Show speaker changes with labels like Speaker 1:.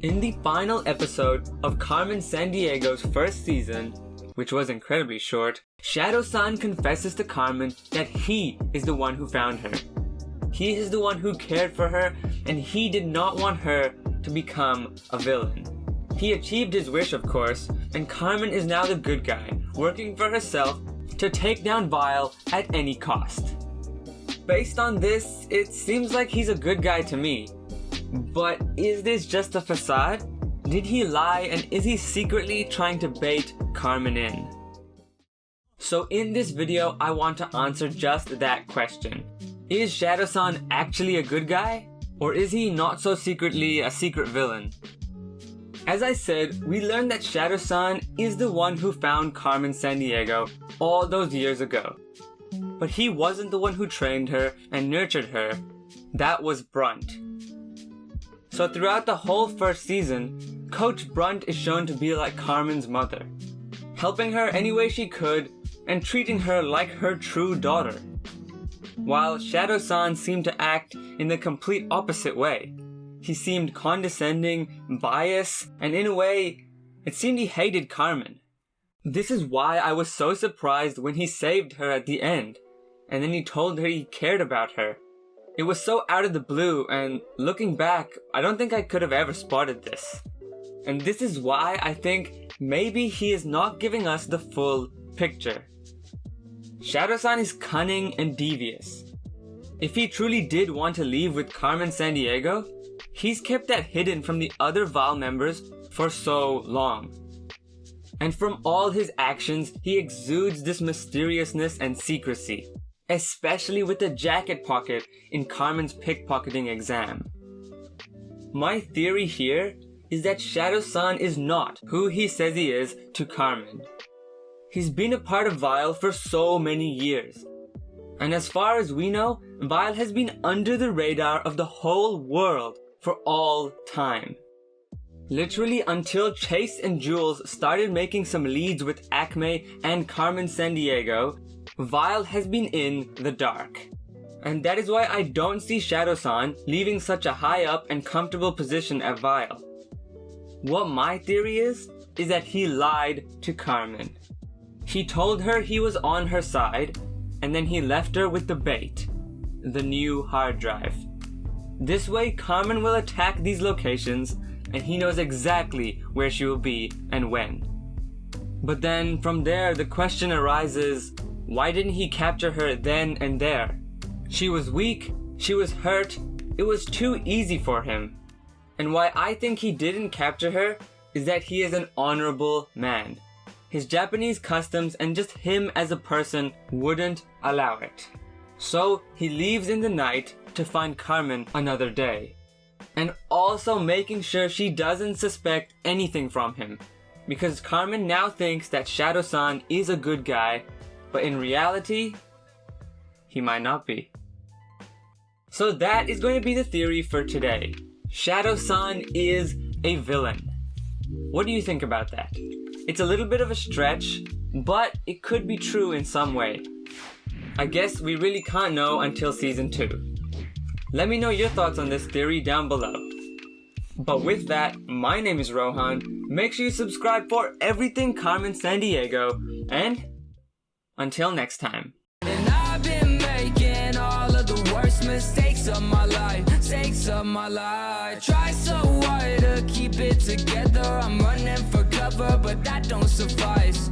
Speaker 1: In the final episode of Carmen Sandiego's first season, which was incredibly short, Shadowsan confesses to Carmen that he is the one who found her. He is the one who cared for her, and he did not want her to become a villain. He achieved his wish, of course, and Carmen is now the good guy, working for herself to take down Vile at any cost. Based on this, it seems like he's a good guy to me. But is this just a facade? Did he lie, and is he secretly trying to bait Carmen in? So in this video, I want to answer just that question. Is Shadowsan actually a good guy? Or is he not so secretly a secret villain? As I said, we learned that Shadowsan is the one who found Carmen Sandiego all those years ago. But he wasn't the one who trained her and nurtured her. That was Brunt. So throughout the whole first season, Coach Brunt is shown to be like Carmen's mother, helping her any way she could and treating her like her true daughter. While Shadowsan seemed to act in the complete opposite way. He seemed condescending, biased, and in a way, it seemed he hated Carmen. This is why I was so surprised when he saved her at the end, and then he told her he cared about her. It was so out of the blue, and looking back, I don't think I could have ever spotted this. And this is why I think maybe he is not giving us the full picture. Shadowsan is cunning and devious. If he truly did want to leave with Carmen Sandiego, he's kept that hidden from the other Vile members for so long. And from all his actions, he exudes this mysteriousness and secrecy. Especially with the jacket pocket in Carmen's pickpocketing exam. My theory here is that Shadowsan is not who he says he is to Carmen. He's been a part of Vile for so many years. And as far as we know, Vile has been under the radar of the whole world for all time. Literally until Chase and Jules started making some leads with Acme and Carmen Sandiego, Vile has been in the dark. And that is why I don't see Shadowsan leaving such a high up and comfortable position at Vile. What my theory is that he lied to Carmen. He told her he was on her side, and then he left her with the bait, the new hard drive. This way Carmen will attack these locations, and he knows exactly where she will be and when. But then from there the question arises, why didn't he capture her then and there? She was weak, she was hurt, it was too easy for him. And why I think he didn't capture her is that he is an honorable man. His Japanese customs and just him as a person wouldn't allow it. So he leaves in the night to find Carmen another day. And also making sure she doesn't suspect anything from him. Because Carmen now thinks that Shadowsan is a good guy, but in reality, he might not be. So that is going to be the theory for today. Shadowsan is a villain. What do you think about that? It's a little bit of a stretch, but it could be true in some way. I guess we really can't know until season 2. Let me know your thoughts on this theory down below. But with that, my name is Rohan. Make sure you subscribe for everything Carmen Sandiego, and until next time.
Speaker 2: And I've been making all of the worst mistakes of my life, Try so hard to keep it together, I'm running for cover, but that don't suffice.